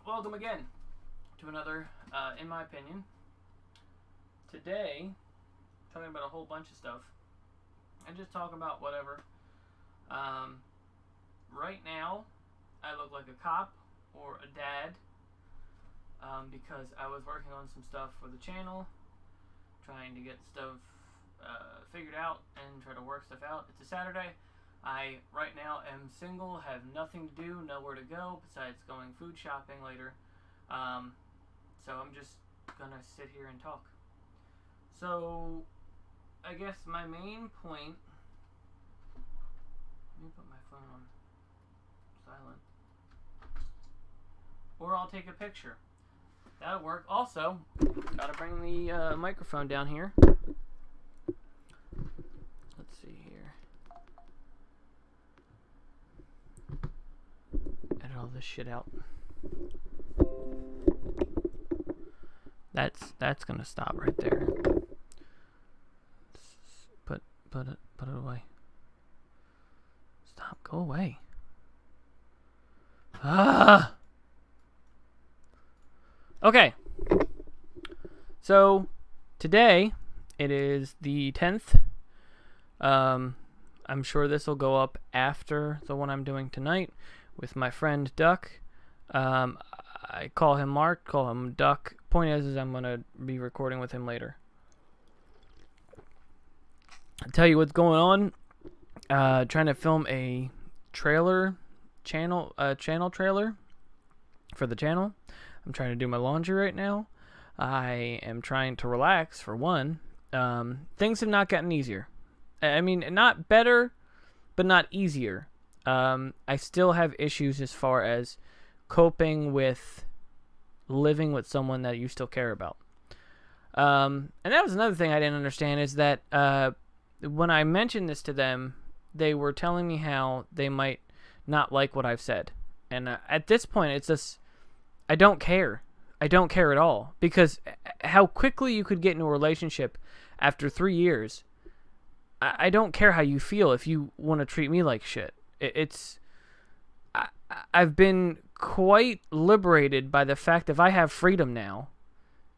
Welcome again to another, in my opinion. Today, talking about a whole bunch of stuff. And just talk about whatever. Right now, I look like a cop or a dad. Because I was working on some stuff for the channel. Trying to get stuff figured out and try to work stuff out. It's a Saturday. I, right now, am single, have nothing to do, nowhere to go, besides going food shopping later. So I'm just gonna sit here and talk. So, I guess my main point... Let me put my phone on silent. Or I'll take a picture. That'll work. Also, gotta bring the microphone down here. Let's see here. Edit all this shit out. That's gonna stop right there. Put it away. Stop. Go away. Ah. Okay. So today it is the 10th. I'm sure this will go up after the one I'm doing tonight with my friend Duck. I call him Mark, call him Duck. Point is I'm going to be recording with him later. I'll tell you what's going on. Trying to film a channel trailer for the channel. I'm trying to do my laundry right now. I am trying to relax, for one. Things have not gotten easier. I mean, not better, but not easier. I still have issues as far as coping with living with someone that you still care about. And that was another thing I didn't understand, is that when I mentioned this to them, they were telling me how they might not like what I've said. And at this point, it's just, I don't care. I don't care at all. Because how quickly you could get into a relationship after 3 years, I don't care how you feel if you want to treat me like shit. I've been quite liberated by the fact that I have freedom now,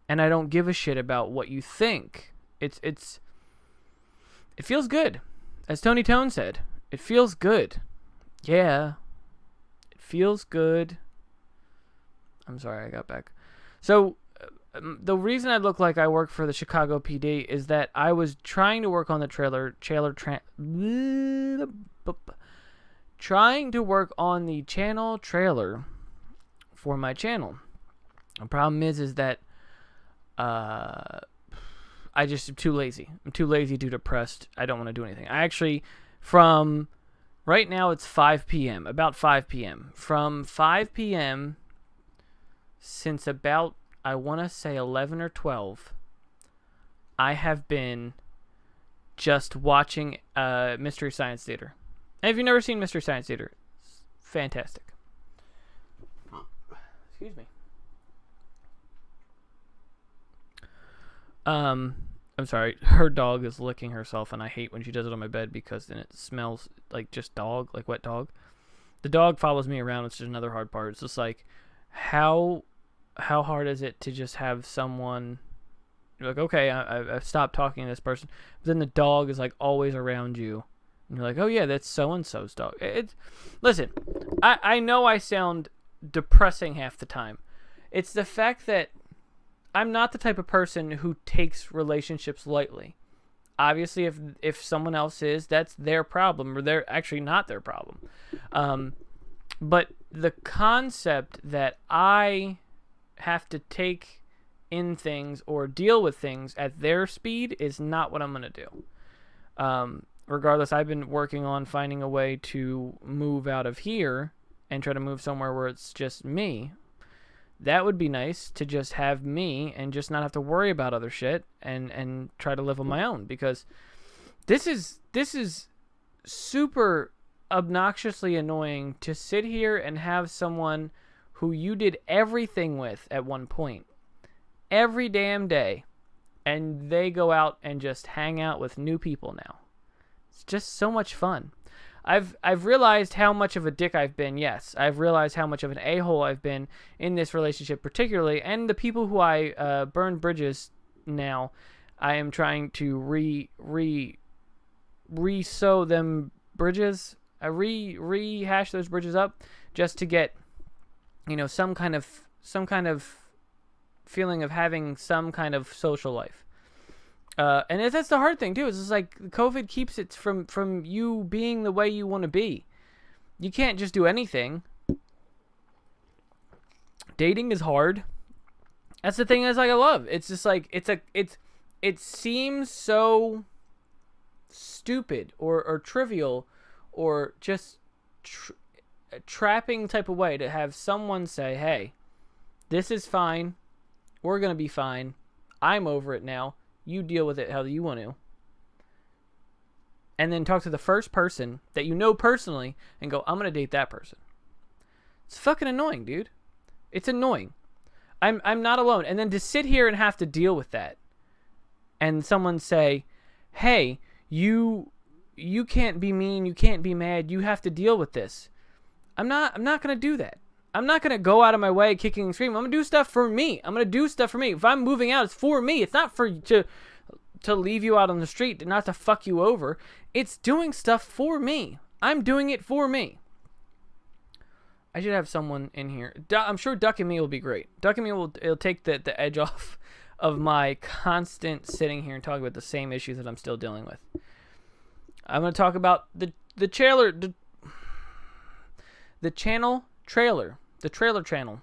and I don't give a shit about what you think. It feels good. As Tony Tone said, it feels good. Yeah. It feels good. I'm sorry, I got back. So, the reason I look like I work for the Chicago PD is that I was trying to work on the channel trailer for my channel. The problem is that I just am too lazy. I'm too lazy, too depressed. I don't want to do anything. I actually, from right now, it's 5 p.m., about 5 p.m. From 5 p.m. since about, I want to say 11 or 12, I have been just watching Mystery Science Theater. And if you've never seen Mystery Science Theater, it's fantastic. Excuse me. I'm sorry. Her dog is licking herself, and I hate when she does it on my bed because then it smells like just dog, like wet dog. The dog follows me around, which is another hard part. It's just like, how hard is it to just have someone, you're like, okay, I've stopped talking to this person, but then the dog is like always around you, and you're like, oh yeah, that's so-and-so's dog. Listen, I know I sound depressing half the time. It's the fact that I'm not the type of person who takes relationships lightly. Obviously, if someone else is, that's their problem, or they're actually not their problem. But the concept that I have to take in things or deal with things at their speed is not what I'm going to do. Regardless, I've been working on finding a way to move out of here and try to move somewhere where it's just me. That would be nice, to just have me and just not have to worry about other shit and try to live on my own, because this is super obnoxiously annoying to sit here and have someone who you did everything with at one point every damn day, and they go out and just hang out with new people now. It's just so much fun. I've realized how much of a dick I've been. Yes, I've realized how much of an a-hole I've been in this relationship, particularly, and the people who I burn bridges now. I am trying to re-sew them bridges. I rehash those bridges up just to get, some kind of feeling of having some kind of social life. And that's the hard thing too. Is it's like COVID keeps it from you being the way you want to be. You can't just do anything. Dating is hard. That's the thing. Is like I love. It's just like it seems so stupid or trivial or just a trapping type of way to have someone say, "Hey, this is fine. We're gonna be fine. I'm over it now. You deal with it how you want to." And then talk to the first person that you know personally and go, "I'm going to date that person." It's fucking annoying, dude. It's annoying. I'm not alone. And then to sit here and have to deal with that. And someone say, "Hey, you can't be mean, you can't be mad. You have to deal with this." I'm not going to do that. I'm not going to go out of my way kicking and screaming. I'm going to do stuff for me. I'm going to do stuff for me. If I'm moving out, it's for me. It's not for to leave you out on the street, not to fuck you over. It's doing stuff for me. I'm doing it for me. I should have someone in here. I'm sure Duck and Me will be great. Duck and Me it'll take the edge off of my constant sitting here and talking about the same issues that I'm still dealing with. I'm going to talk about the trailer trailer. The trailer channel.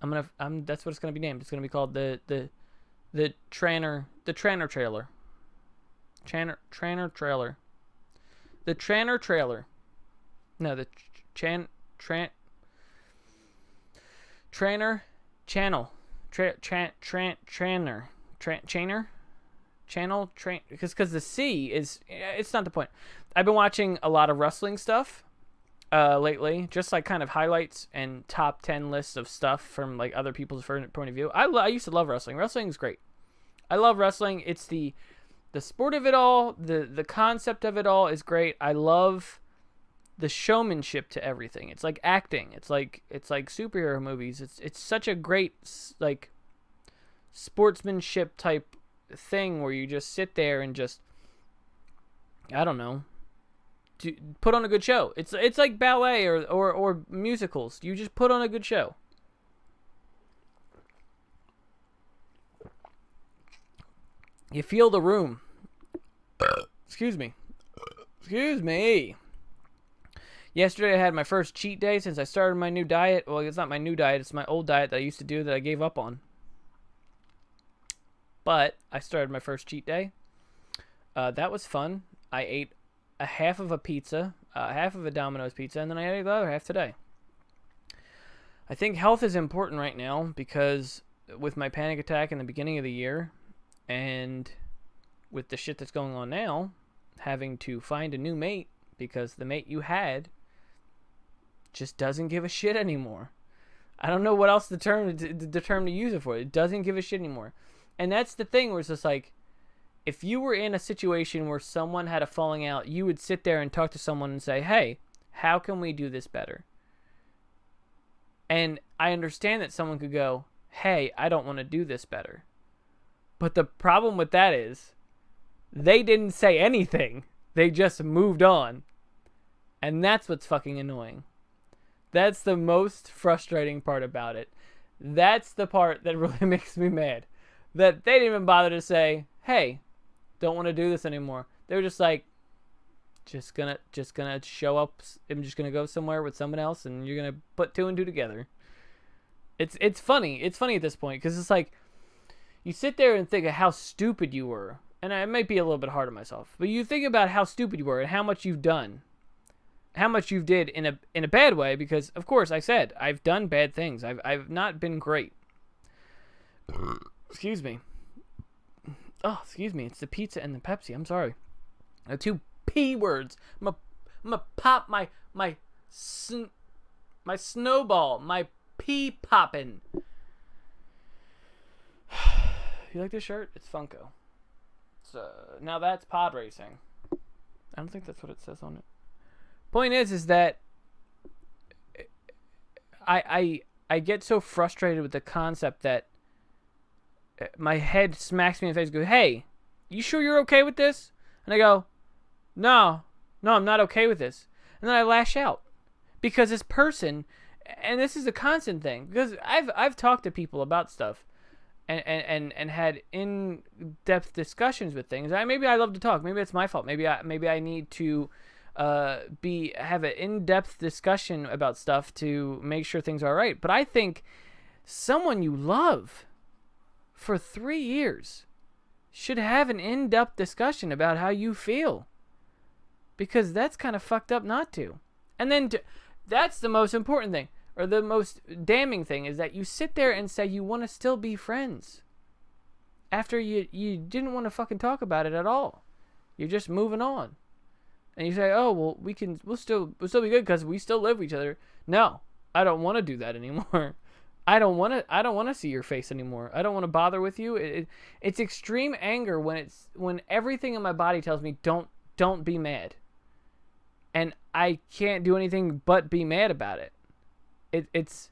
That's what it's gonna be named. It's gonna be called the Tranner trailer. Tranner trailer. The Tranner trailer. No, the Tranner channel. Channel because the C is, it's not the point. I've been watching a lot of wrestling stuff lately, just like kind of highlights and top 10 lists of stuff from like other people's point of view. I used to love wrestling. Wrestling is great. I love wrestling. It's the sport of it all. The concept of it all is great. I love the showmanship to everything. It's like acting. It's like superhero movies. It's such a great like sportsmanship type thing where you just sit there and just, I don't know, to put on a good show. It's like ballet or musicals. You just put on a good show. You feel the room. Excuse me. Yesterday I had my first cheat day since I started my new diet. Well, it's not my new diet. It's my old diet that I used to do that I gave up on. But I started my first cheat day. That was fun. I ate a half of a pizza, half of a Domino's pizza, and then I ate the other half today. I think health is important right now because with my panic attack in the beginning of the year and with the shit that's going on now, having to find a new mate because the mate you had just doesn't give a shit anymore. I don't know what else the term to use it for. It doesn't give a shit anymore. And that's the thing where it's just like, if you were in a situation where someone had a falling out, you would sit there and talk to someone and say, "Hey, how can we do this better?" And I understand that someone could go, "Hey, I don't want to do this better." But the problem with that is they didn't say anything. They just moved on. And that's what's fucking annoying. That's the most frustrating part about it. That's the part that really makes me mad. That they didn't even bother to say, "Hey, don't want to do this anymore." They were just like, just gonna show up. I'm just gonna go somewhere with someone else, and you're gonna put two and two together. It's funny. It's funny at this point because it's like you sit there and think of how stupid you were, and I might be a little bit hard on myself, but you think about how stupid you were and how much you've done, how much you've did in a bad way. Because of course I said I've done bad things. I've not been great. Excuse me. Oh, excuse me. It's the pizza and the Pepsi. I'm sorry. The two P words. I'm gonna pop my snowball. My pee poppin'. You like this shirt? It's Funko. So now that's pod racing. I don't think that's what it says on it. Point is that I get so frustrated with the concept that my head smacks me in the face and goes, hey, you sure you're okay with this? And I go, no, I'm not okay with this. And then I lash out because this person, and this is a constant thing, because I've talked to people about stuff and had in-depth discussions with things. Maybe I love to talk. Maybe it's my fault. Maybe I need to have an in-depth discussion about stuff to make sure things are right. But I think someone you love for 3 years should have an in-depth discussion about how you feel, because that's kind of fucked up not to. And then that's the most important thing, or the most damning thing, is that you sit there and say you want to still be friends after you didn't want to fucking talk about it at all. You're just moving on. And you say, oh, well, we'll still be good because we still live with each other. No, I don't want to do that anymore. I don't want to see your face anymore. I don't want to bother with you. It's extreme anger when everything in my body tells me don't be mad. And I can't do anything but be mad about it. It's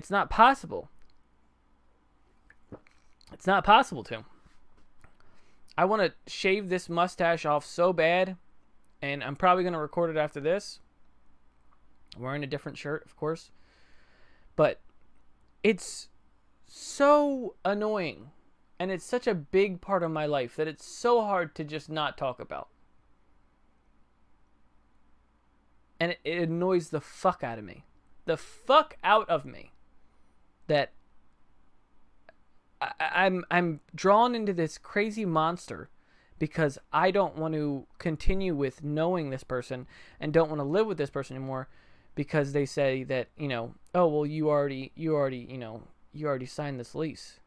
not possible. It's not possible to. I want to shave this mustache off so bad, and I'm probably going to record it after this. I'm wearing a different shirt, of course. But it's so annoying, and it's such a big part of my life that it's so hard to just not talk about. And it annoys the fuck out of me. The fuck out of me. That I'm drawn into this crazy monster because I don't want to continue with knowing this person and don't want to live with this person anymore, because they say that, oh, well, you already signed this lease.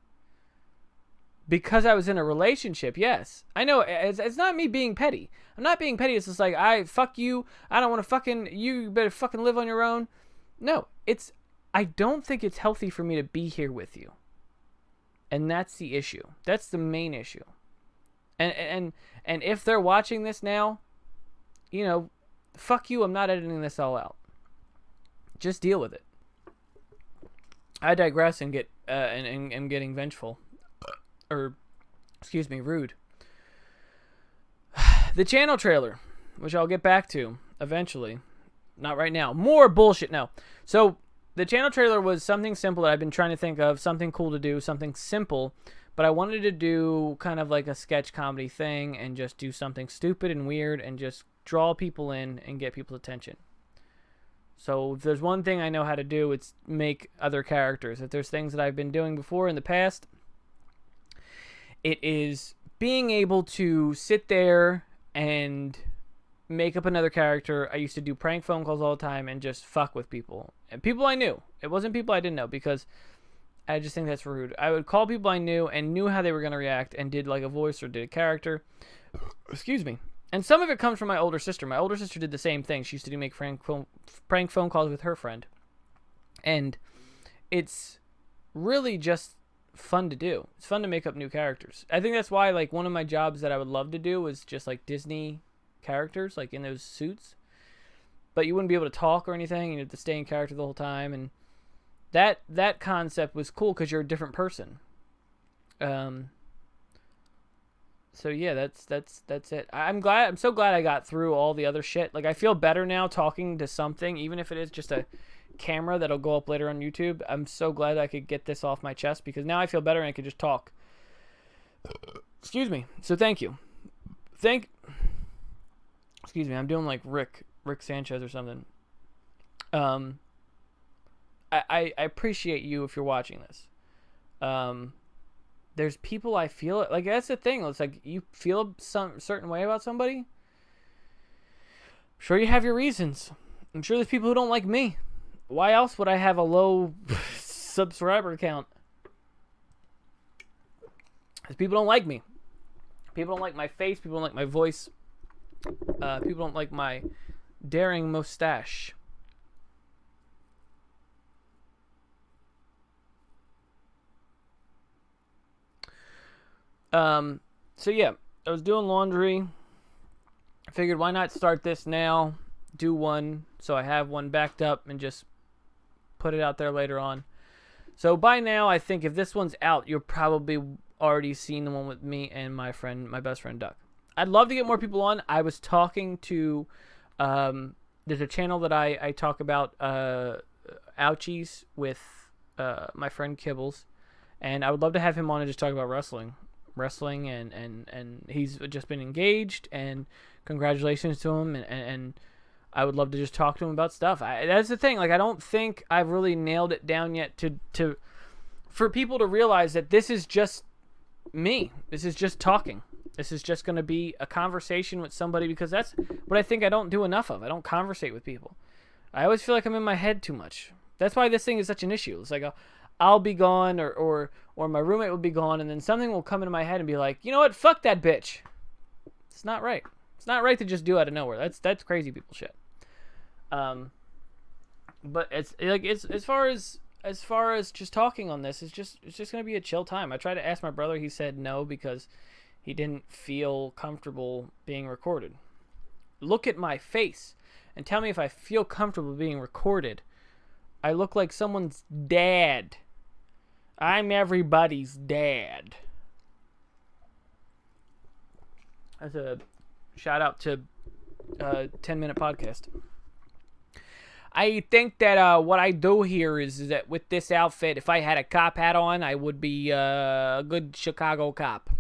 Because I was in a relationship, yes. I know, it's not me being petty. I'm not being petty. It's just like, fuck you. I don't want to you better fucking live on your own. No, I don't think it's healthy for me to be here with you. And that's the issue. That's the main issue. And if they're watching this now, fuck you, I'm not editing this all out. Just deal with it. I digress and get and am getting vengeful. Rude. The channel trailer, which I'll get back to eventually. Not right now. More bullshit now. So, the channel trailer was something simple that I've been trying to think of, something cool to do, something simple, but I wanted to do kind of like a sketch comedy thing and just do something stupid and weird and just draw people in and get people's attention. So if there's one thing I know how to do, it's make other characters. If there's things that I've been doing before in the past, it is being able to sit there and make up another character. I used to do prank phone calls all the time and just fuck with people. And people I knew. It wasn't people I didn't know, because I just think that's rude. I would call people I knew and knew how they were going to react and did like a voice or did a character. Excuse me. And some of it comes from my older sister. My older sister did the same thing. She used to make prank phone calls with her friend. And it's really just fun to do. It's fun to make up new characters. I think that's why, like, one of my jobs that I would love to do was just like Disney characters, like in those suits. But you wouldn't be able to talk or anything. You have to stay in character the whole time. And that concept was cool because you're a different person. So yeah, that's it. I'm so glad I got through all the other shit. Like, I feel better now talking to something, even if it is just a camera that'll go up later on YouTube. I'm so glad I could get this off my chest, because now I feel better and I can just talk. Excuse me. So thank you. Excuse me. I'm doing like Rick Sanchez or something. I appreciate you if you're watching this. There's people I feel it. Like, that's the thing. It's like, you feel some certain way about somebody. I'm sure you have your reasons. I'm sure there's people who don't like me. Why else would I have a low subscriber count? Because people don't like me. People don't like my face. People don't like my voice. People don't like my daring mustache. So yeah, I was doing laundry. figured why not start this now, do one so I have one backed up and just put it out there later on. So by now, I think if this one's out, you're probably already seen the one with me and my best friend Duck. I'd love to get more people on. I was talking to, there's a channel that I talk about ouchies with my friend Kibbles, and I would love to have him on and just talk about wrestling, and he's just been engaged, and congratulations to him, and I would love to just talk to him about stuff. That's the thing. Like, I don't think I've really nailed it down yet for people to realize that this is just me. This is just talking. This is just going to be a conversation with somebody, because that's what I think I don't do enough of. I don't conversate with people. I always feel like I'm in my head too much. That's why this thing is such an issue. It's like I'll be gone, or my roommate will be gone, and then something will come into my head and be like, you know what? Fuck that bitch. It's not right. It's not right to just do out of nowhere. That's crazy people shit. But it's like as far as just talking on this, it's just gonna be a chill time. I tried to ask my brother. He said no because he didn't feel comfortable being recorded. Look at my face and tell me if I feel comfortable being recorded. I look like someone's dad. I'm everybody's dad. That's a shout out to 10-minute podcast. I think that what I do here is that with this outfit, if I had a cop hat on, I would be a good Chicago cop.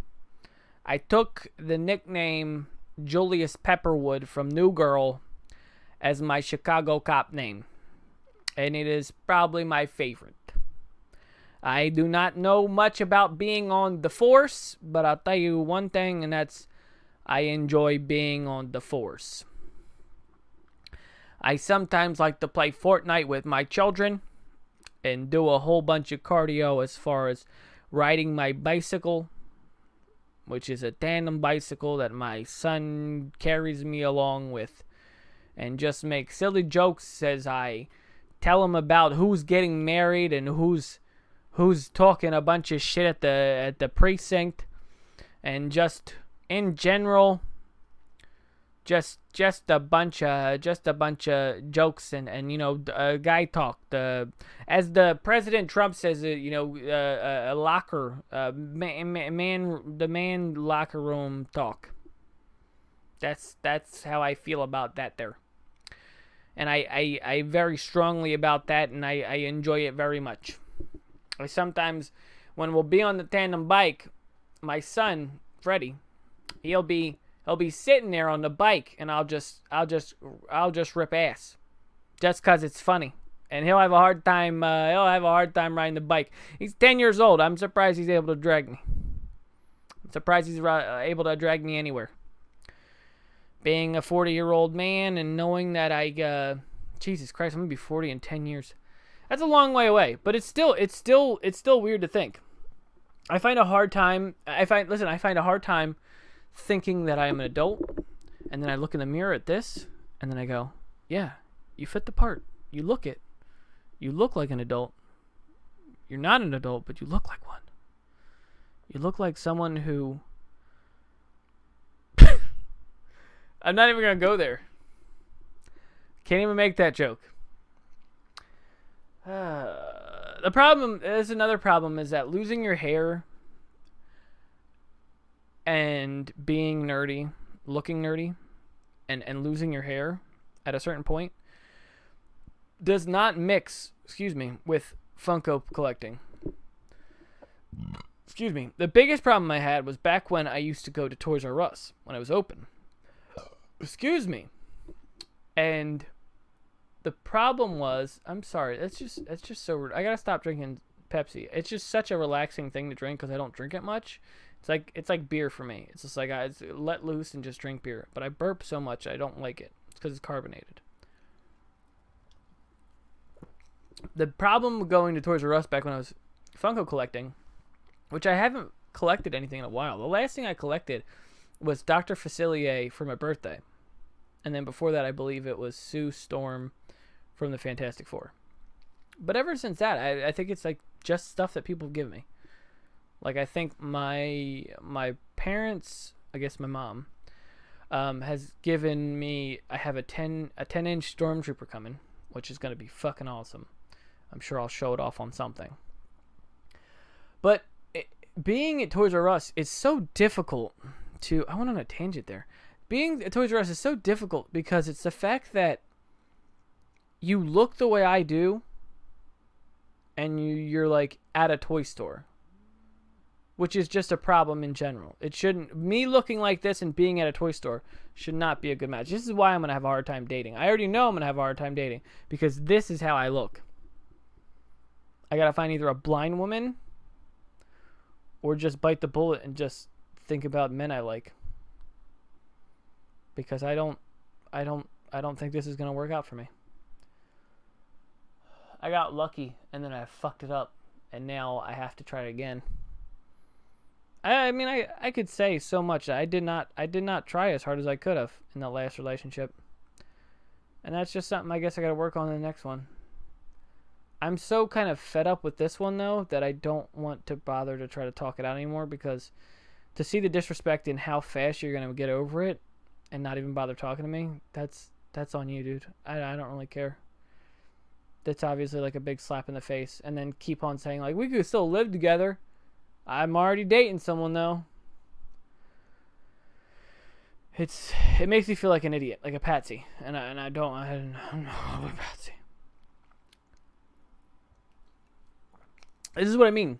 I took the nickname Julius Pepperwood from New Girl as my Chicago cop name, and it is probably my favorite. I do not know much about being on the force, but I'll tell you one thing, and that's I enjoy being on the force. I sometimes like to play Fortnite with my children and do a whole bunch of cardio as far as riding my bicycle, which is a tandem bicycle that my son carries me along with, and just make silly jokes as I tell him about who's getting married and who's talking a bunch of shit at the precinct, and just in general, just a bunch of jokes and you know, guy talk. As the President Trump says, a locker the man locker room talk. That's how I feel about that there, and I very strongly about that, and I enjoy it very much. I sometimes, when we'll be on the tandem bike, my son Freddie, he'll be sitting there on the bike, and I'll just rip ass, just 'cause it's funny, and he'll have a hard time riding the bike. He's 10 years old. I'm surprised he's able to drag me. I'm surprised he's able to drag me anywhere. Being a 40-year-old man and knowing that Jesus Christ, I'm gonna be 40 in 10 years. That's a long way away, but it's still weird to think. I find a hard time thinking that I am an adult, and then I look in the mirror at this, and then I go, yeah, you fit the part. You look it. You look like an adult. You're not an adult, but you look like one. You look like someone who... I'm not even going to go there. Can't even make that joke. The problem, there's another problem, is that losing your hair and being nerdy, looking nerdy, and losing your hair at a certain point does not mix, with Funko collecting. The biggest problem I had was back when I used to go to Toys R Us when I was open. And the problem was, I'm sorry, that's just so rude. I gotta stop drinking Pepsi. It's just such a relaxing thing to drink because I don't drink it much. It's like beer for me. It's just like I let loose and just drink beer. But I burp so much I don't like it. It's because it's carbonated. The problem with going to Toys R Us back when I was Funko collecting, which I haven't collected anything in a while. The last thing I collected was Dr. Facilier for my birthday. And then before that, I believe it was Sue Storm from the Fantastic Four. But ever since that, I think it's like just stuff that people give me. Like, I think my parents, I guess my mom, has given me. I have a 10-inch Stormtrooper coming, which is gonna be fucking awesome. I'm sure I'll show it off on something. But being at Toys R Us is so difficult to. I went on a tangent there. Being at Toys R Us is so difficult because it's the fact that you look the way I do, and you're like at a toy store, which is just a problem in general. It shouldn't. Me looking like this and being at a toy store should not be a good match. This is why I'm gonna have a hard time dating. I already know I'm gonna have a hard time dating because this is how I look. I gotta find either a blind woman or just bite the bullet and just think about men I like. Because I don't think this is gonna work out for me. I got lucky and then I fucked it up and now I have to try it again. I mean I could say so much. I did not try as hard as I could have in the last relationship. And that's just something I guess I gotta work on in the next one. I'm so kind of fed up with this one though that I don't want to bother to try to talk it out anymore, because to see the disrespect and how fast you're gonna get over it and not even bother talking to me, that's on you, dude. I don't really care. That's obviously like a big slap in the face, and then keep on saying like we could still live together. I'm already dating someone though. It makes me feel like an idiot, like a patsy, and I'm not a patsy. This is what I mean.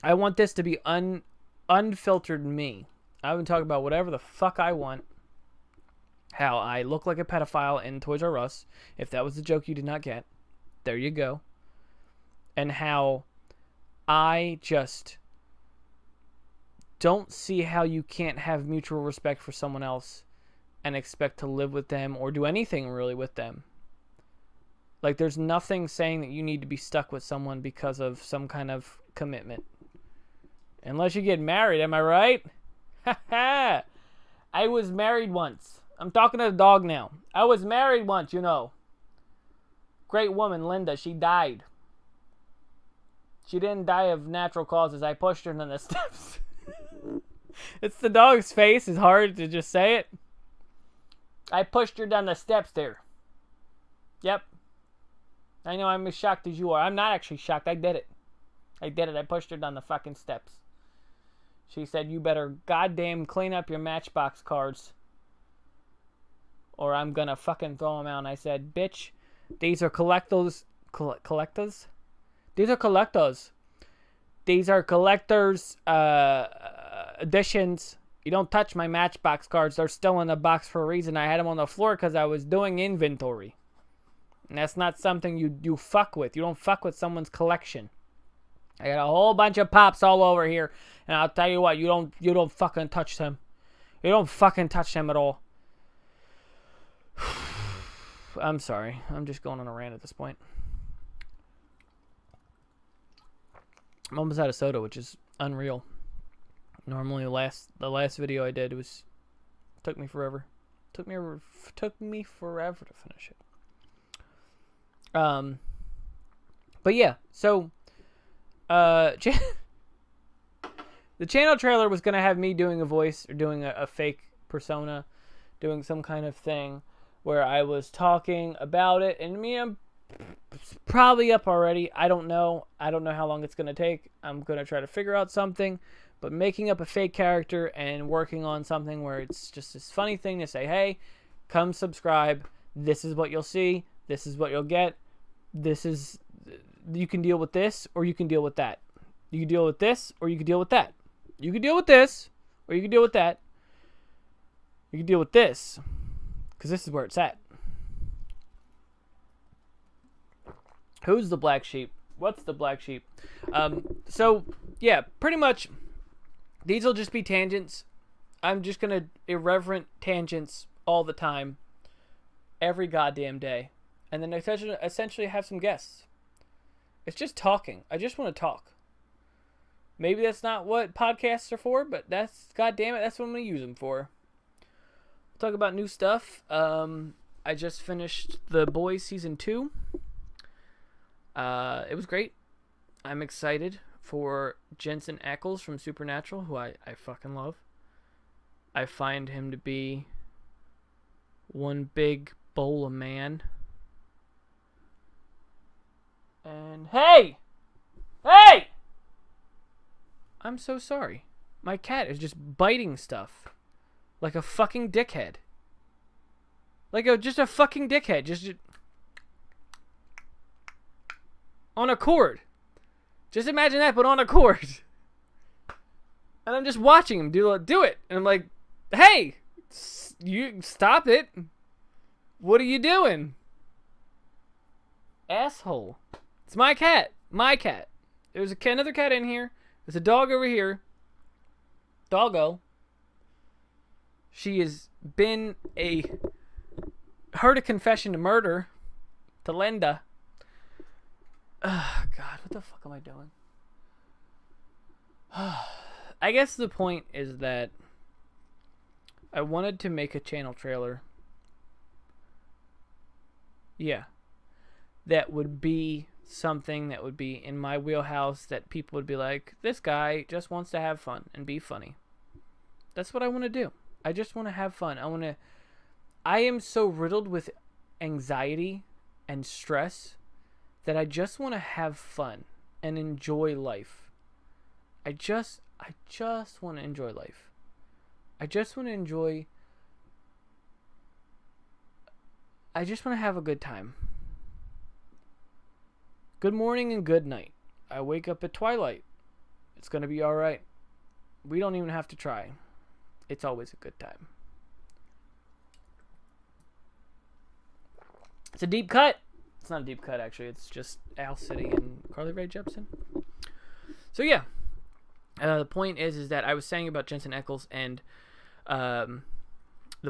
I want this to be unfiltered me. I would talk about whatever the fuck I want. How I look like a pedophile in Toys R Us. If that was the joke you did not get, there you go. And how I just don't see how you can't have mutual respect for someone else and expect to live with them or do anything really with them. Like, there's nothing saying that you need to be stuck with someone because of some kind of commitment. Unless you get married, am I right? Ha ha! I was married once. I'm talking to the dog now. I was married once, you know. Great woman, Linda. She died. She didn't die of natural causes. I pushed her down the steps. It's the dog's face. It's hard to just say it. I pushed her down the steps there. Yep. I know I'm as shocked as you are. I'm not actually shocked. I did it. I pushed her down the fucking steps. She said, you better goddamn clean up your Matchbox cards or I'm gonna fucking throw them out. And I said, bitch, these are collectors. Collectors? These are collectors. These are collectors editions. You don't touch my Matchbox cards. They're still in the box for a reason. I had them on the floor because I was doing inventory. And that's not something you fuck with. You don't fuck with someone's collection. I got a whole bunch of pops all over here, and I'll tell you what, you don't fucking touch them. You don't fucking touch them at all. I'm sorry. I'm just going on a rant at this point. I'm almost out of soda, which is unreal. Normally the last video I did took me forever. Took me forever to finish it. But yeah, so the channel trailer was gonna have me doing a voice or doing a fake persona, doing some kind of thing where I was talking about it, and I'm probably up already. I don't know how long it's gonna take. I'm gonna try to figure out something, but making up a fake character and working on something where it's just this funny thing to say, hey, come subscribe. This is what you'll see. This is what you'll get. You can deal with this or you can deal with that. You can deal with this or you can deal with that. You can deal with this or you can deal with that. You can deal with this because this is where it's at. Who's the black sheep? What's the black sheep? So, yeah, pretty much these will just be tangents. I'm just going to irreverent tangents all the time, every goddamn day. And then essentially have some guests. It's just talking. I just want to talk. Maybe that's not what podcasts are for, but that's, goddamn it, that's what I'm going to use them for. We'll talk about new stuff. I just finished The Boys Season 2. It was great. I'm excited for Jensen Ackles from Supernatural, who I fucking love. I find him to be one big bowl of man. And hey! Hey! I'm so sorry. My cat is just biting stuff. Like a fucking dickhead. Just a fucking dickhead. Just on a cord. Just imagine that, but on a cord. And I'm just watching him do it. And I'm like, hey! You stop it. What are you doing? Asshole. It's my cat. My cat. There's another cat in here. There's a dog over here. Doggo. She has heard a confession to murder. To Linda. Oh, God. What the fuck am I doing? I guess the point is that I wanted to make a channel trailer. Yeah. That would be something that would be in my wheelhouse that people would be like, this guy just wants to have fun and be funny. That's what I want to do. I just want to have fun. I am so riddled with anxiety and stress that I just want to have fun and enjoy life. I just want to enjoy life. I just want to have a good time. Good morning and good night. I wake up at twilight. It's going to be all right. We don't even have to try. It's always a good time. It's a deep cut. It's not a deep cut, actually. It's just Al City and Carly Rae Jepsen. So, yeah. The point is that I was saying about Jensen Ackles and The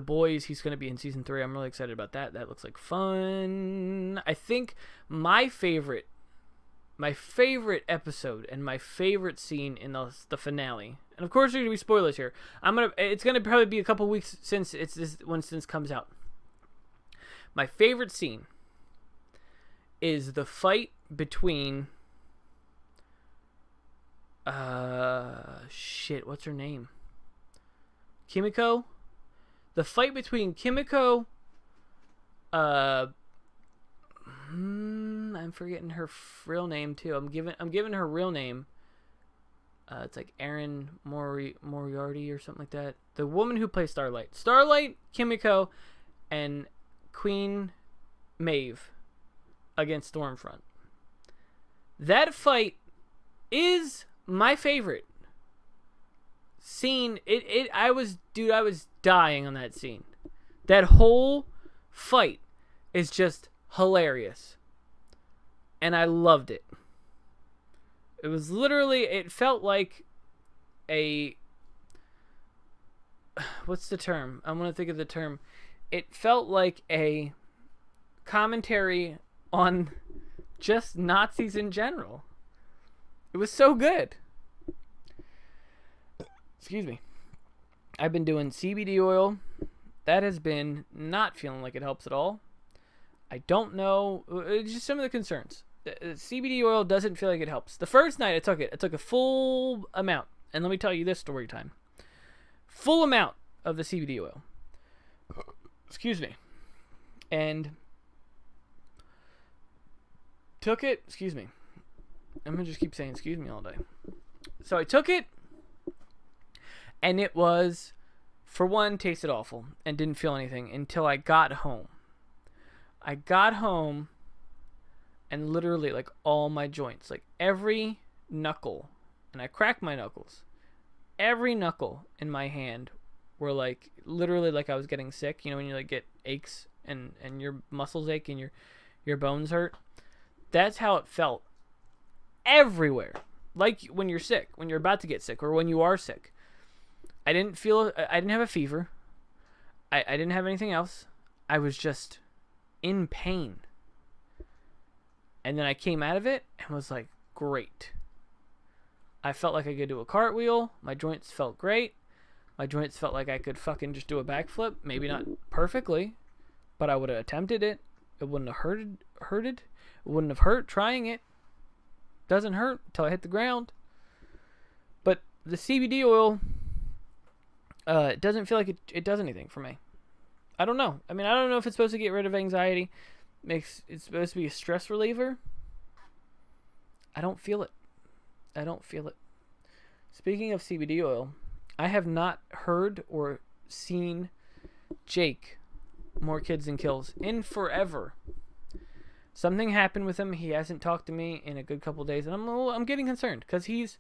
Boys. He's going to be in season 3. I'm really excited about that. That looks like fun. I think my favorite episode and my favorite scene in the finale, and of course there's gonna be spoilers here. It's gonna probably be a couple weeks since this comes out. My favorite scene is the fight between what's her name? Kimiko. The fight between Kimiko. I'm forgetting her real name too. I'm giving her real name. It's like Erin Moriarty or something like that. The woman who plays Starlight, Kimiko, and Queen Maeve against Stormfront. That fight is my favorite scene. I was dying on that scene. That whole fight is just hilarious. And I loved it. It was literally, it felt like what's the term? I'm going to think of the term. It felt like a commentary on just Nazis in general. It was so good. Excuse me. I've been doing CBD oil. That has been not feeling like it helps at all. I don't know. It's just some of the concerns. The CBD oil doesn't feel like it helps. The first night I took a full amount. And let me tell you this story time. Full amount of the CBD oil. Excuse me. And took it. Excuse me. I'm going to just keep saying excuse me all day. So I took it. And it was, for one, tasted awful. And didn't feel anything until I got home. I got home. And literally, like, all my joints, like, every knuckle, and I cracked my knuckles, every knuckle in my hand were, like, literally like I was getting sick. You know, when you, like, get aches and your muscles ache and your bones hurt? That's how it felt everywhere. Like when you're sick, when you're about to get sick, or when you are sick. I didn't have a fever. I didn't have anything else. I was just in pain. And then I came out of it and was like, great. I felt like I could do a cartwheel. My joints felt great. My joints felt like I could fucking just do a backflip. Maybe not perfectly, but I would have attempted it. It wouldn't have hurted. It wouldn't have hurt trying it. Doesn't hurt until I hit the ground. But the CBD oil, it doesn't feel like it does anything for me. I don't know. I mean, I don't know if it's supposed to get rid of anxiety. It's supposed to be a stress reliever. I don't feel it. I don't feel it. Speaking of CBD oil, I have not heard or seen Jake More Kids Than Kills in forever. Something happened with him. He hasn't talked to me in a good couple days, and I'm getting concerned because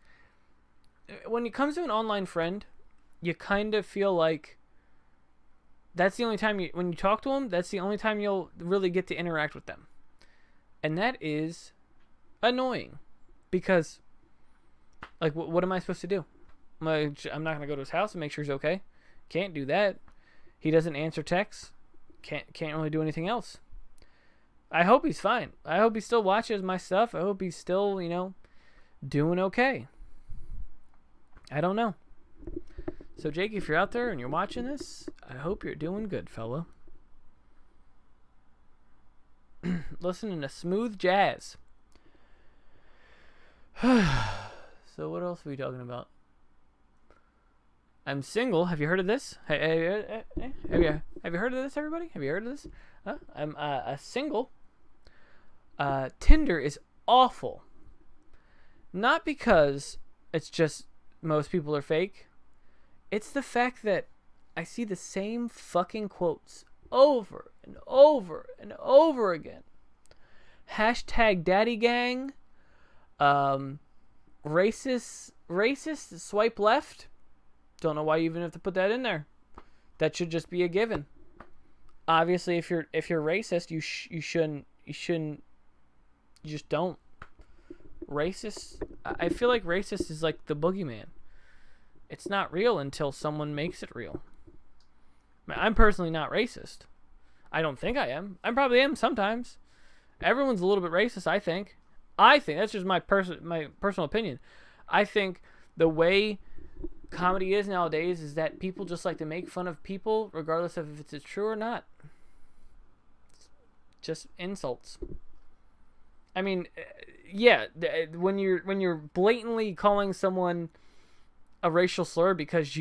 when it comes to an online friend, you kind of feel like that's the only time when you talk to them, that's the only time you'll really get to interact with them. And that is annoying because, like, what am I supposed to do? I'm not going to go to his house and make sure he's okay. Can't do that. He doesn't answer texts. Can't really do anything else. I hope he's fine. I hope he still watches my stuff. I hope he's still, doing okay. I don't know. So, Jake, if you're out there and you're watching this, I hope you're doing good, fella. Listening to smooth jazz. So, what else are we talking about? I'm single. Have you heard of this? Have you heard of this, everybody? Have you heard of this? I'm a single. Tinder is awful. Not because it's just most people are fake. It's the fact that I see the same fucking quotes over and over and over again. Hashtag daddy gang. Racist swipe left. Don't know why you even have to put that in there. That should just be a given. Obviously, if you're racist, you shouldn't. You just don't. Racist. I feel like racist is like the boogeyman. It's not real until someone makes it real. I mean, I'm personally not racist. I don't think I am. I probably am sometimes. Everyone's a little bit racist, I think. That's just my personal opinion. I think the way comedy is nowadays is that people just like to make fun of people regardless of if it's true or not. It's just insults. I mean, yeah, when you're blatantly calling someone a racial slur because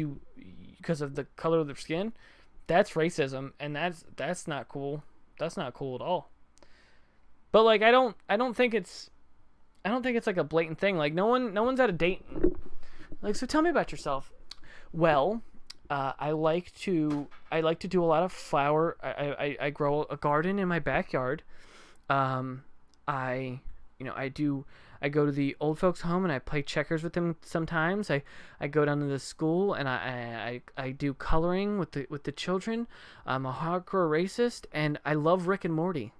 of the color of their skin, that's racism, and that's not cool. That's not cool at all. But like I don't think it's like a blatant thing. Like no one's at a date. Like, so tell me about yourself. Well, I like to do a lot of flower. I grow a garden in my backyard. I go to the old folks' home and I play checkers with them sometimes. I go down to the school and I do coloring with the children. I'm a hardcore racist and I love Rick and Morty.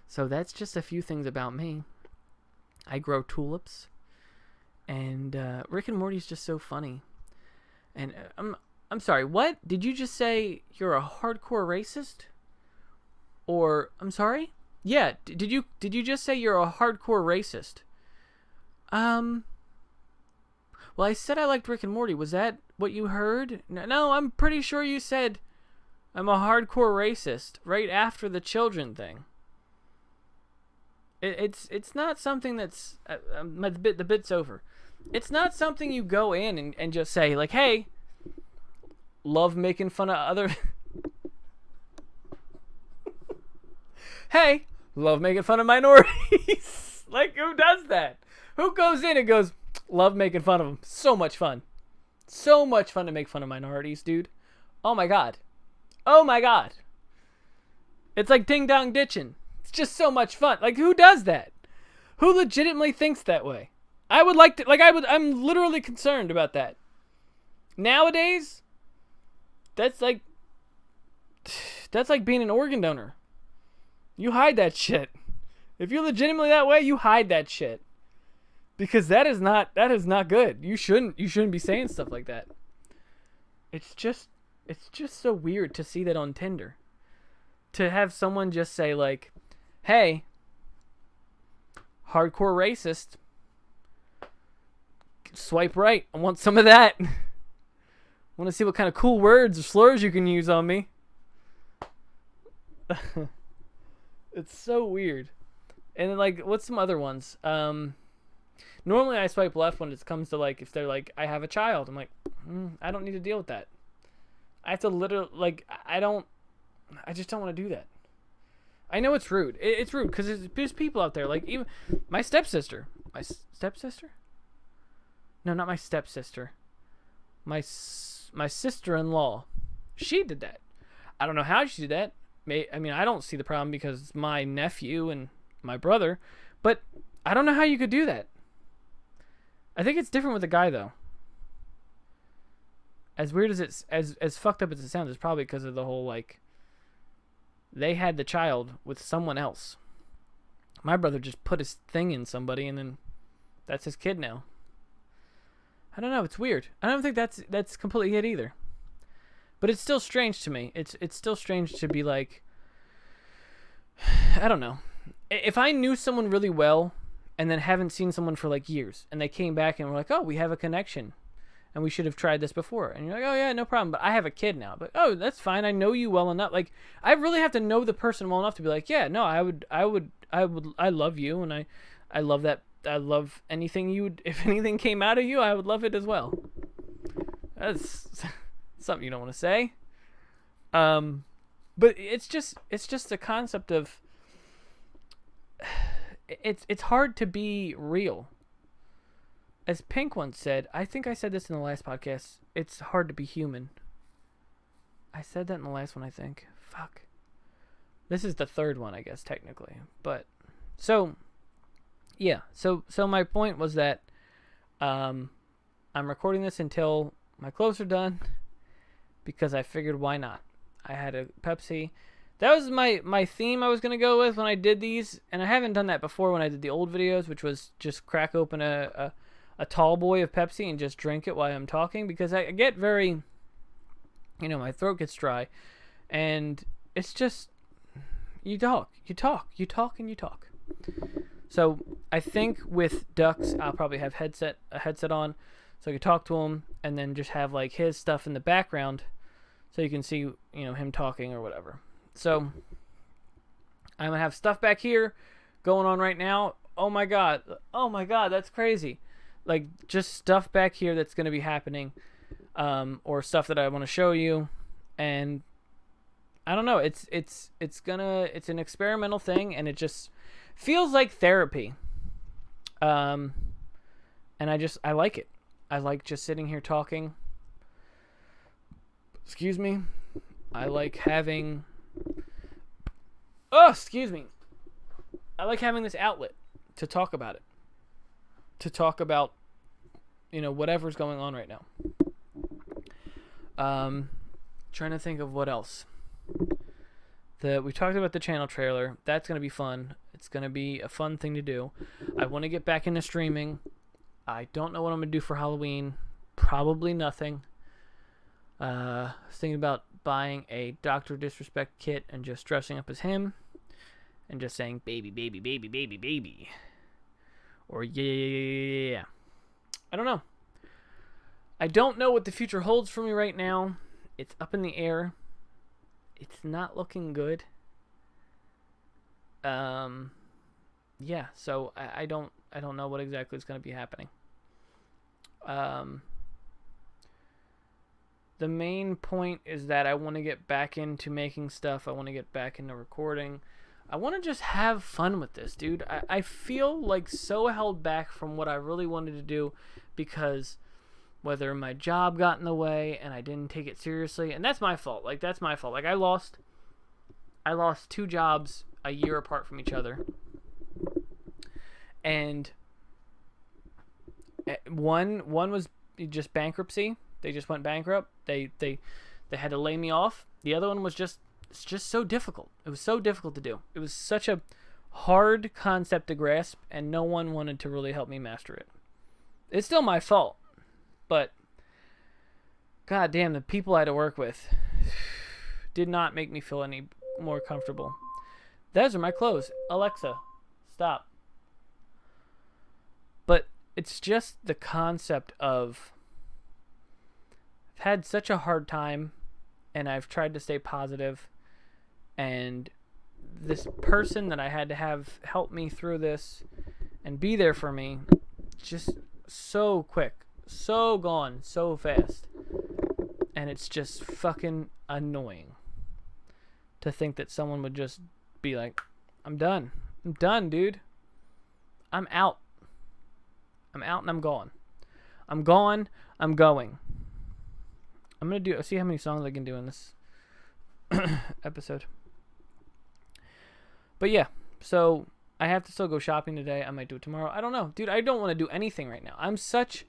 So that's just a few things about me. I grow tulips, and Rick and Morty's just so funny. And I'm sorry, what? Did you just say you're a hardcore racist? Or I'm sorry? Yeah, did you just say you're a hardcore racist? Well, I said I liked Rick and Morty. Was that what you heard? No, I'm pretty sure you said I'm a hardcore racist right after the children thing. It's not something that's the bit's over. It's not something you go in and just say like, hey, love making fun of other. Hey, love making fun of minorities. Like, who does that? Who goes in and goes, love making fun of them? So much fun. So much fun to make fun of minorities, dude. Oh my god. Oh my god. It's like ding dong ditching. It's just so much fun. Like, who does that? Who legitimately thinks that way? I would like to, I'm literally concerned about that. Nowadays, that's like being an organ donor. You hide that shit. If you're legitimately that way, you hide that shit. Because that is not good. You shouldn't be saying stuff like that. It's just so weird to see that on Tinder. To have someone just say like, hey, hardcore racist, swipe right. I want some of that. I want to see what kind of cool words or slurs you can use on me. It's so weird. And then, like, what's some other ones? Normally I swipe left when it comes to, like, if they're like, I have a child. I'm like, I don't need to deal with that. I have to literally, like, I don't I just don't want to do that. I know it's rude. It's rude because there's people out there, like even my stepsister. My stepsister? No, not my stepsister. My sister-in-law. She did that. I don't know how she did that. I mean, I don't see the problem because it's my nephew and my brother, but I don't know how you could do that. I think it's different with a guy though. As weird as as fucked up as it sounds, it's probably because of the whole like they had the child with someone else. My brother just put his thing in somebody and then that's his kid now. I don't know, it's weird. I don't think that's completely it either. But it's still strange to me. It's still strange to be like, I don't know. If I knew someone really well and then haven't seen someone for like years and they came back and were like, oh, we have a connection and we should have tried this before. And you're like, oh yeah, no problem. But I have a kid now. But oh, that's fine. I know you well enough. Like I really have to know the person well enough to be like, yeah, no, I love you. And I love that. I love anything you would, if anything came out of you, I would love it as well. That's something you don't want to say. But it's just the concept of it's hard to be real. As Pink once said, I think I said this in the last podcast, it's hard to be human. I said that in the last one, I think. Fuck. This is the third one, I guess, technically. But so yeah, so my point was that I'm recording this until my clothes are done because I figured why not. I had a Pepsi. That was my theme I was going to go with when I did these, and I haven't done that before when I did the old videos, which was just crack open a tall boy of Pepsi and just drink it while I'm talking because I get very, my throat gets dry, and it's just, you talk. So I think with Ducks, I'll probably have a headset on so I can talk to him and then just have like his stuff in the background so you can see, him talking or whatever. So I'm going to have stuff back here going on right now. Oh my God, that's crazy. Like just stuff back here that's going to be happening or stuff that I want to show you. And I don't know, it's an experimental thing and it just feels like therapy. And I like it. I like just sitting here talking. Excuse me. I like having... Oh, excuse me. I like having this outlet to talk about it. To talk about, whatever's going on right now. Trying to think of what else. We talked about the channel trailer. That's going to be fun. It's going to be a fun thing to do. I want to get back into streaming. I don't know what I'm going to do for Halloween. Probably nothing. I was thinking about buying a Dr. Disrespect kit and just dressing up as him and just saying baby, baby, baby, baby, baby. Or yeah. I don't know. I don't know what the future holds for me right now. It's up in the air. It's not looking good. Yeah, so I don't know what exactly is going to be happening. The main point is that I want to get back into making stuff. I want to get back into recording. I want to just have fun with this, dude. I feel like so held back from what I really wanted to do because whether my job got in the way and I didn't take it seriously, and that's my fault. Like I lost 2 jobs a year apart from each other. And one was just bankruptcy. They just went bankrupt. They had to lay me off. The other one was just so difficult. It was so difficult to do. It was such a hard concept to grasp, and no one wanted to really help me master it. It's still my fault, but god damn, the people I had to work with did not make me feel any more comfortable. Those are my clothes. Alexa, stop. But it's just the concept of I've had such a hard time and I've tried to stay positive, and this person that I had to have help me through this and be there for me just so quick, so gone, so fast, and it's just fucking annoying. to think that someone would just be like, I'm done. I'm done, dude. I'm out. I'm out and I'm gone. I'm gone. I'm going. I'm going to see how many songs I can do in this episode. But yeah, so I have to still go shopping today. I might do it tomorrow. I don't know. Dude, I don't want to do anything right now. I'm in such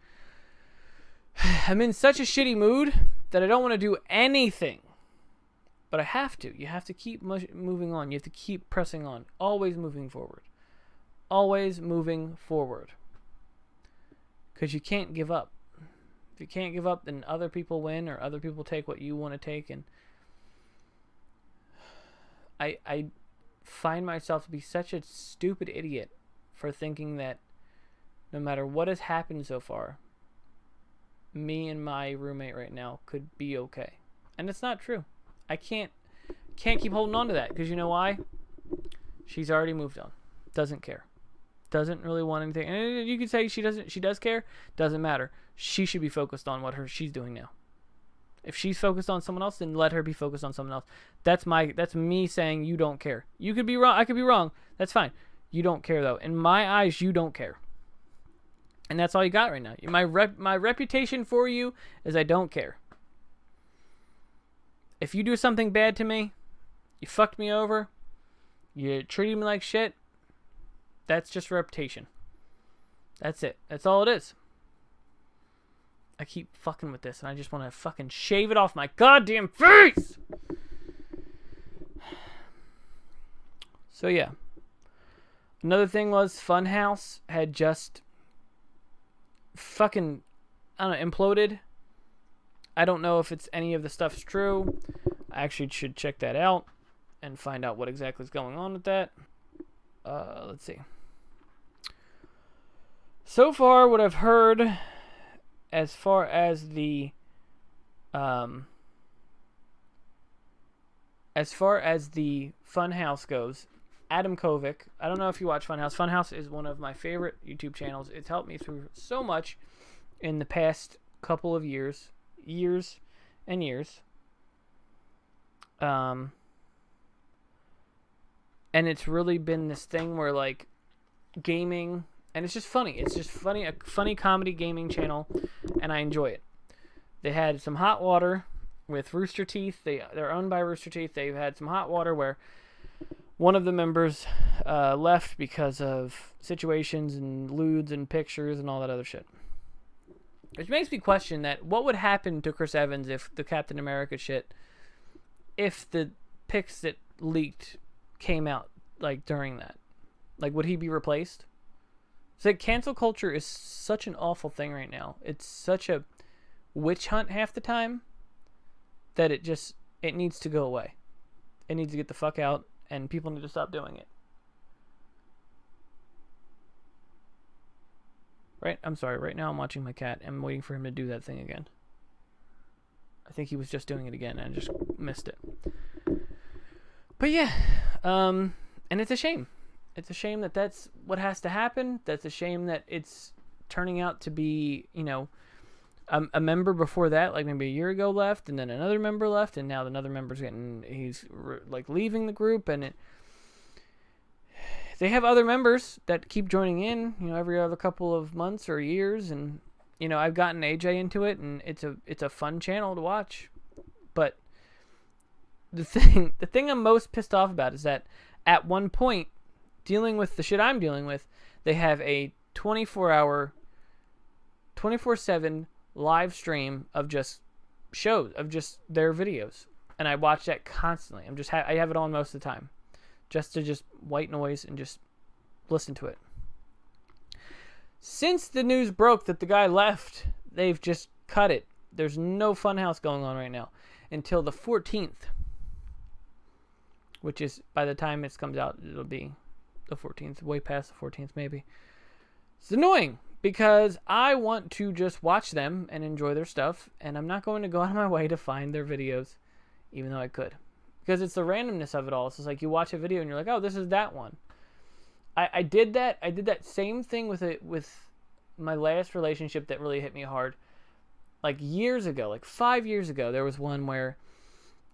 a shitty mood that I don't want to do anything. But I have to. You have to keep moving on. You have to keep pressing on. Always moving forward. Always moving forward. Because you can't give up. If you can't give up, then other people win or other people take what you want to take. And I find myself to be such a stupid idiot for thinking that no matter what has happened so far, me and my roommate right now could be okay. And it's not true. I can't keep holding on to that because you know why? She's already moved on. Doesn't care. Doesn't really want anything. And you could say she does care. Doesn't matter. She should be focused on what she's doing now. If she's focused on someone else, then let her be focused on someone else. That's me saying you don't care. You could be wrong. I could be wrong. That's fine. You don't care though. In my eyes, you don't care. And that's all you got right now. My reputation for you is I don't care. If you do something bad to me, you fucked me over, you treated me like shit, that's just reputation. That's it. That's all it is. I keep fucking with this and I just want to fucking shave it off my goddamn face! So yeah. Another thing was Funhouse had just fucking, I don't know, imploded. I don't know if it's any of the stuff's true. I actually should check that out and find out what exactly is going on with that. Let's see. So far, what I've heard, as far as the Funhouse goes, Adam Kovic. I don't know if you watch Funhouse. Funhouse is one of my favorite YouTube channels. It's helped me through so much in the past couple of years and years. And it's really been this thing where like gaming, and it's just funny. It's just funny, a funny comedy gaming channel, and I enjoy it. They had some hot water with Rooster Teeth. They're owned by Rooster Teeth. They've had some hot water where one of the members left because of situations and lewds and pictures and all that other shit. Which makes me question that what would happen to Chris Evans if the Captain America shit, if the pics that leaked came out like during that, like would he be replaced? It's like cancel culture is such an awful thing right now. It's such a witch hunt half the time that it needs to go away. It needs to get the fuck out, and people need to stop doing it. Right? I'm sorry. Right now I'm watching my cat. I'm waiting for him to do that thing again. I think he was just doing it again and I just missed it. But yeah. And it's a shame. It's a shame that that's what has to happen. That's a shame that it's turning out to be, you know, a member before that, like maybe a year ago left, and then another member left, and now another member's he's like leaving the group, and they have other members that keep joining in, you know, every other couple of months or years, and you know, I've gotten AJ into it, and it's a fun channel to watch. But the thing I'm most pissed off about is that at one point, dealing with the shit I'm dealing with, they have a 24-hour, 24/7 live stream of just shows, of just their videos, and I watch that constantly. I have it on most of the time, just to white noise and just listen to it. Since the news broke that the guy left, they've just cut it. There's no Funhouse going on right now until the 14th, which is, by the time it comes out, it'll be the 14th, way past the 14th maybe. It's annoying because I want to just watch them and enjoy their stuff, and I'm not going to go out of my way to find their videos, even though I could. Because it's the randomness of it all. It's just like you watch a video and you're like, oh, this is that one. I did that. I did that same thing with my last relationship that really hit me hard. Like years ago, like 5 years ago, there was one where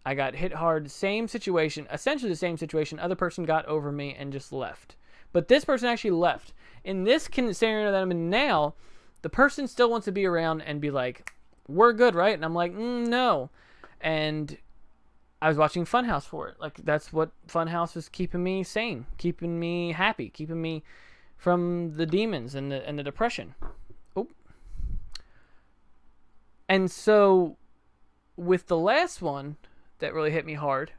I got hit hard, same situation, essentially the same situation. Other person got over me and just left. But this person actually left. In this scenario that I'm in now, the person still wants to be around and be like, we're good, right? And I'm like, no. And I was watching Funhouse for it. Like, that's what Funhouse was keeping me sane, keeping me happy, keeping me from the demons and the depression. Oh. And so with the last one that really hit me hard,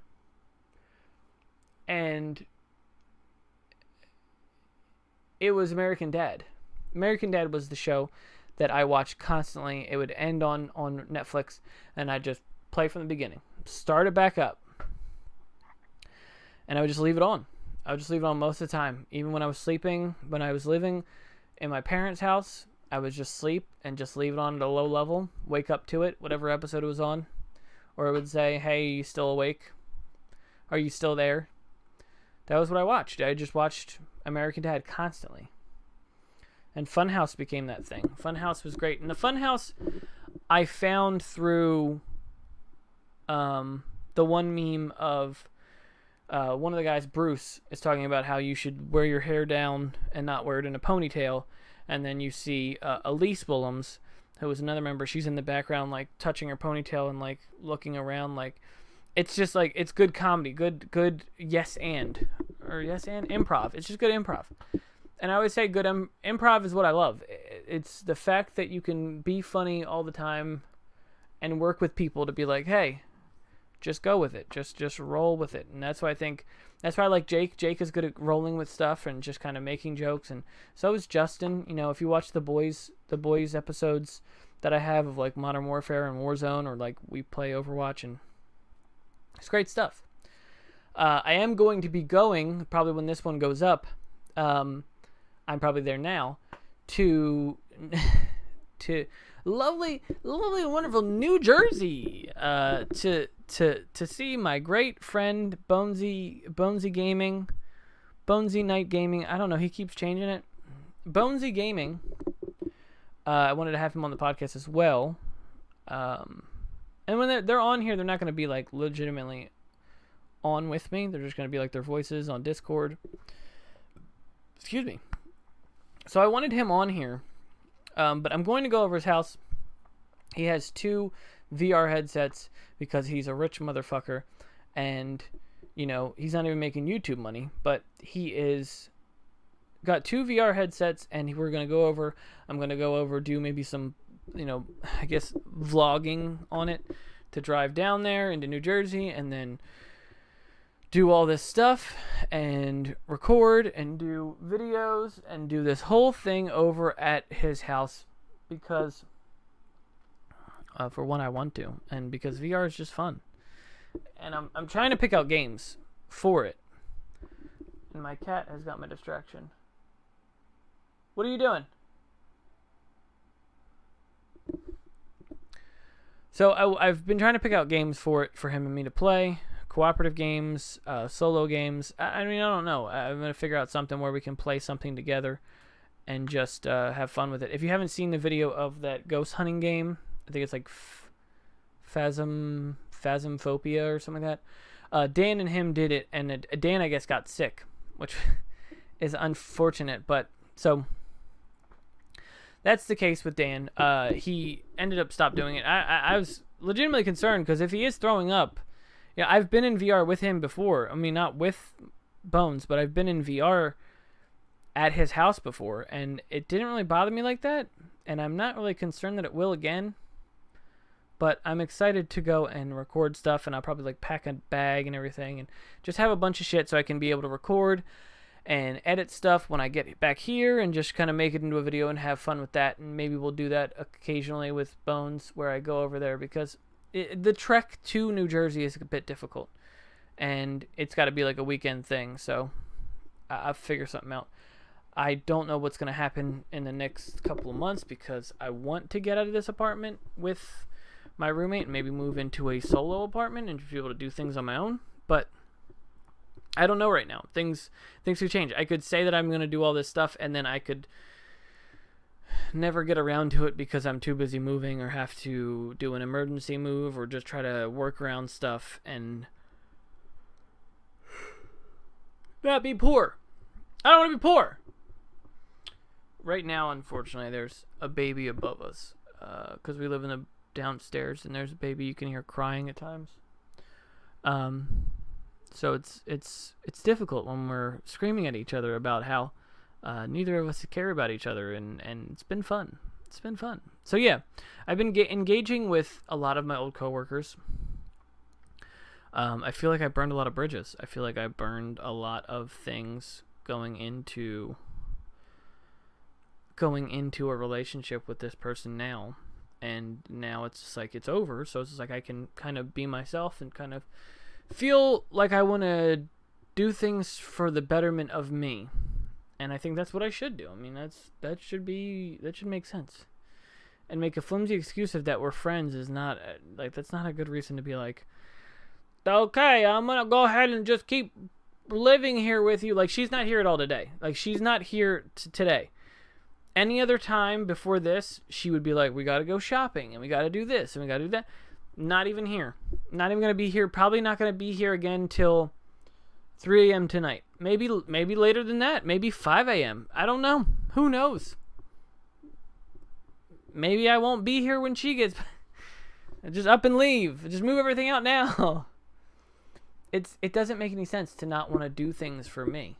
and it was American Dad. American Dad was the show that I watched constantly. It would end on Netflix, and I'd just play from the beginning. Start it back up. And I would just leave it on. I would just leave it on most of the time. Even when I was sleeping, when I was living in my parents' house, I would just sleep and just leave it on at a low level, wake up to it, whatever episode it was on. Or it would say, hey, are you still awake? Are you still there? That was what I watched. I just watched American Dad constantly. And Funhouse became that thing. Funhouse was great. And the Funhouse I found through the one meme of one of the guys, Bruce, is talking about how you should wear your hair down and not wear it in a ponytail. And then you see Elise Willems, who was another member. She's in the background, like, touching her ponytail and, like, looking around. Like, it's just, like, it's good comedy. Good yes and improv. It's just good improv. And I always say good improv is what I love. It's the fact that you can be funny all the time and work with people to be like, hey, just go with it. Just roll with it. And that's why I like Jake. Jake is good at rolling with stuff and just kind of making jokes. And so is Justin. You know, if you watch the boys episodes that I have of, like, Modern Warfare and Warzone, or, like, we play Overwatch, and it's great stuff. I am going to be going, probably when this one goes up, I'm probably there now, to lovely, wonderful New Jersey, to see my great friend Bonezy Gaming, Bonezy Night Gaming. I don't know, he keeps changing it. Bonezy Gaming. I wanted to have him on the podcast as well. And when they're on here, they're not going to be, like, legitimately on with me. They're just going to be like their voices on Discord. Excuse me. So I wanted him on here, but I'm going to go over his house. He has 2 VR headsets because he's a rich motherfucker, and, you know, he's not even making YouTube money, but he is got 2 VR headsets, and I'm going to go over, do maybe some, you know, I guess vlogging on it to drive down there into New Jersey, and then do all this stuff and record and do videos and do this whole thing over at his house because for one, I want to, and because VR is just fun. And I'm trying to pick out games for it. And my cat has got my distraction. What are you doing? So I've been trying to pick out games for him and me to play. Cooperative games, solo games. I mean, I don't know. I'm going to figure out something where we can play something together and just have fun with it. If you haven't seen the video of that ghost hunting game, I think it's like Phasmophobia or something like that. Dan and him did it, and Dan, I guess, got sick, which is unfortunate. But so that's the case with Dan. He ended up stopped doing it. I was legitimately concerned because if he is throwing up, yeah, I've been in VR with him before. I mean, not with Bones, but I've been in VR at his house before, and it didn't really bother me like that, and I'm not really concerned that it will again, but I'm excited to go and record stuff, and I'll probably, like, pack a bag and everything, and just have a bunch of shit so I can be able to record and edit stuff when I get back here, and just kind of make it into a video and have fun with that, and maybe we'll do that occasionally with Bones, where I go over there, because the trek to New Jersey is a bit difficult, and it's got to be like a weekend thing, so I'll figure something out. I don't know what's going to happen in the next couple of months because I want to get out of this apartment with my roommate and maybe move into a solo apartment and be able to do things on my own, but I don't know right now. Things could change. I could say that I'm going to do all this stuff, and then I could never get around to it because I'm too busy moving or have to do an emergency move or just try to work around stuff and not be poor. I don't want to be poor. Right now, unfortunately, there's a baby above us because we live in the downstairs, and there's a baby you can hear crying at times. So it's difficult when we're screaming at each other about how neither of us care about each other, and it's been fun. It's been fun. So yeah, I've been engaging with a lot of my old coworkers. I feel like I burned a lot of bridges. I feel like I burned a lot of things going into a relationship with this person now, and now it's just like it's over. So it's just like I can kind of be myself and kind of feel like I want to do things for the betterment of me, and I think that's what I should do. I mean, that should make sense. And make a flimsy excuse of that we're friends is not like, that's not a good reason to be like, okay, I'm gonna go ahead and just keep living here with you. Like, she's not here at all today. Like, she's not here today. Any other time before this, she would be like, we gotta go shopping and we gotta do this and we gotta do that. Not even here. Not even gonna be here. Probably not gonna be here again till 3 a.m. tonight. Maybe later than that. Maybe 5 a.m. I don't know. Who knows? Maybe I won't be here when she gets. Just up and leave. Just move everything out now. It doesn't make any sense to not want to do things for me.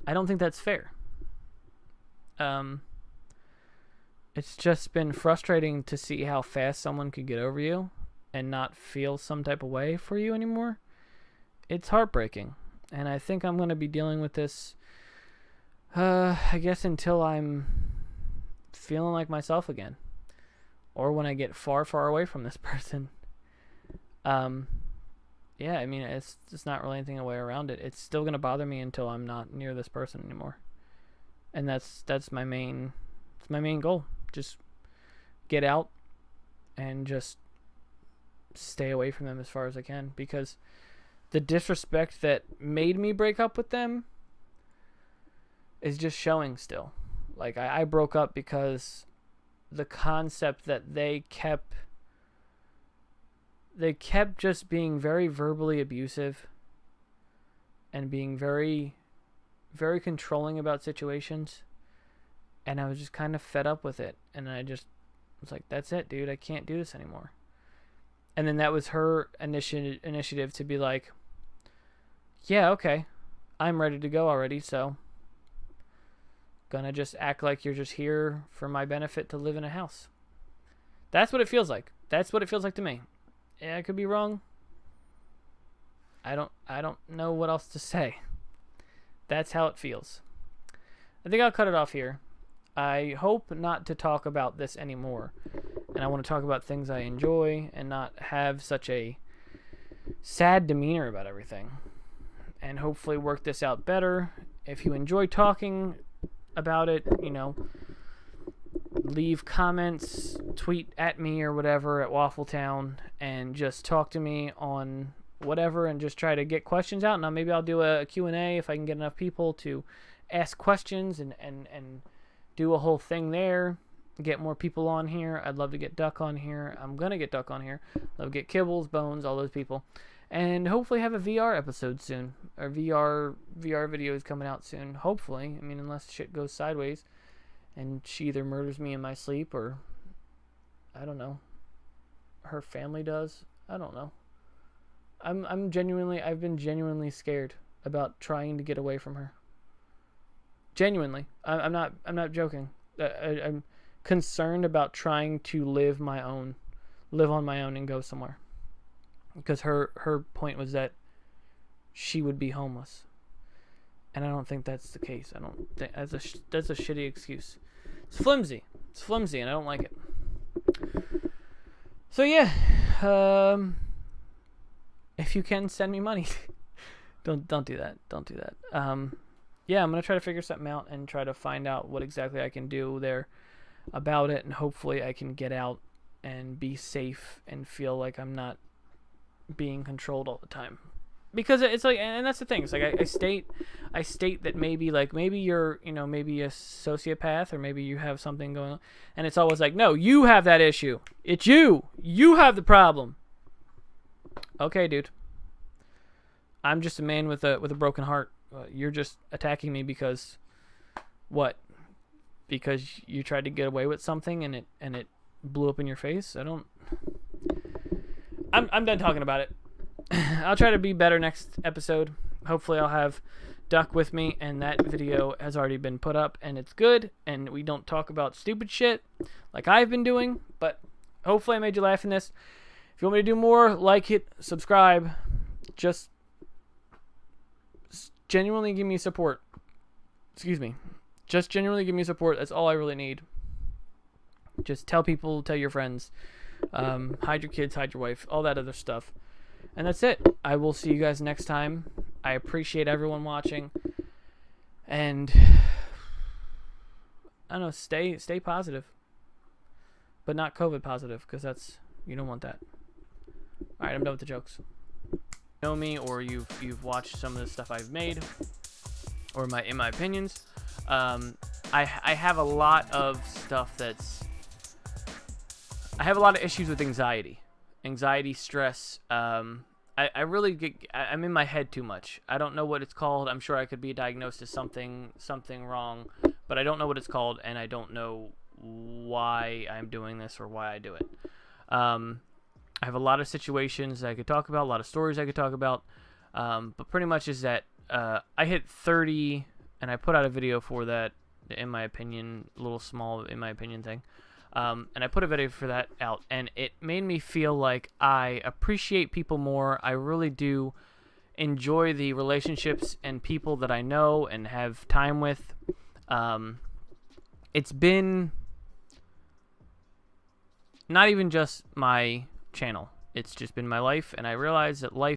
I don't think that's fair. It's just been frustrating to see how fast someone could get over you and not feel some type of way for you anymore. It's heartbreaking. And I think I'm going to be dealing with this, I guess, until I'm feeling like myself again. Or when I get far, far away from this person. Yeah, I mean, it's just not really anything away around it. It's still going to bother me until I'm not near this person anymore. And that's my main goal. Just get out and just stay away from them as far as I can, because the disrespect that made me break up with them is just showing still. Like, I broke up because the concept that they kept just being very verbally abusive and being very, very controlling about situations. And I was just kind of fed up with it. And I just was like, that's it, dude. I can't do this anymore. And then that was her initiative to be like, yeah, okay, I'm ready to go already, so gonna just act like you're just here for my benefit to live in a house. That's what it feels like. That's what it feels like to me. Yeah, I could be wrong. I don't know what else to say. That's how it feels. I think I'll cut it off here. I hope not to talk about this anymore. And I want to talk about things I enjoy and not have such a sad demeanor about everything. And hopefully work this out better. If you enjoy talking about it, leave comments, tweet at me or whatever at Waffletown, and just talk to me on whatever, and just try to get questions out. Now maybe I'll do a Q&A if I can get enough people to ask questions and do a whole thing there. Get more people on here. I'd love to get Duck on here. I'm gonna get Duck on here. Love to get Kibbles, Bones, all those people. And hopefully have a VR episode soon. Or VR videos coming out soon. Hopefully. I mean, unless shit goes sideways and she either murders me in my sleep, or I don't know, her family does. I don't know. I've been genuinely scared about trying to get away from her. Genuinely. I'm not joking. I'm concerned about trying to live on my own and go somewhere. Because her point was that she would be homeless. And I don't think that's the case. I don't think that's a shitty excuse. It's flimsy. And I don't like it. So yeah, if you can send me money, don't do that. Don't do that. Yeah, I'm gonna try to figure something out and try to find out what exactly I can do there about it, and hopefully I can get out and be safe and feel like I'm not being controlled all the time. because it's like, and that's the thing. It's like I state that maybe you're, maybe a sociopath, or maybe you have something going on, and it's always like, no, you have that issue. It's you. You have the problem. Okay, dude. I'm just a man with a broken heart. You're just attacking me because what? Because you tried to get away with something and it blew up in your face. I'm done talking about it. I'll try to be better next episode. Hopefully I'll have Duck with me, and that video has already been put up, and it's good, and we don't talk about stupid shit like I've been doing, but hopefully I made you laugh in this. If you want me to do more, like it, subscribe. Just genuinely give me support. Excuse me. Just genuinely give me support. That's all I really need. Just tell people, tell your friends. Hide your kids, hide your wife, all that other stuff. And that's it. I will see you guys next time. I appreciate everyone watching. And I don't know, stay positive. But not COVID positive, because you don't want that. Alright, I'm done with the jokes. You know me, or you've watched some of the stuff I've made, or in my opinions. I have a lot of stuff I have a lot of issues with anxiety, stress. I really I'm in my head too much. I don't know what it's called. I'm sure I could be diagnosed as something wrong, but I don't know what it's called, and I don't know why I'm doing this or why I do it. I have a lot of situations I could talk about, a lot of stories I could talk about, but pretty much is that I hit 30, and I put out a video for that, in my opinion, a little small, in my opinion thing. And I put a video for that out, and it made me feel like I appreciate people more. I really do enjoy the relationships and people that I know and have time with. It's been not even just my channel. It's just been my life, and I realize that life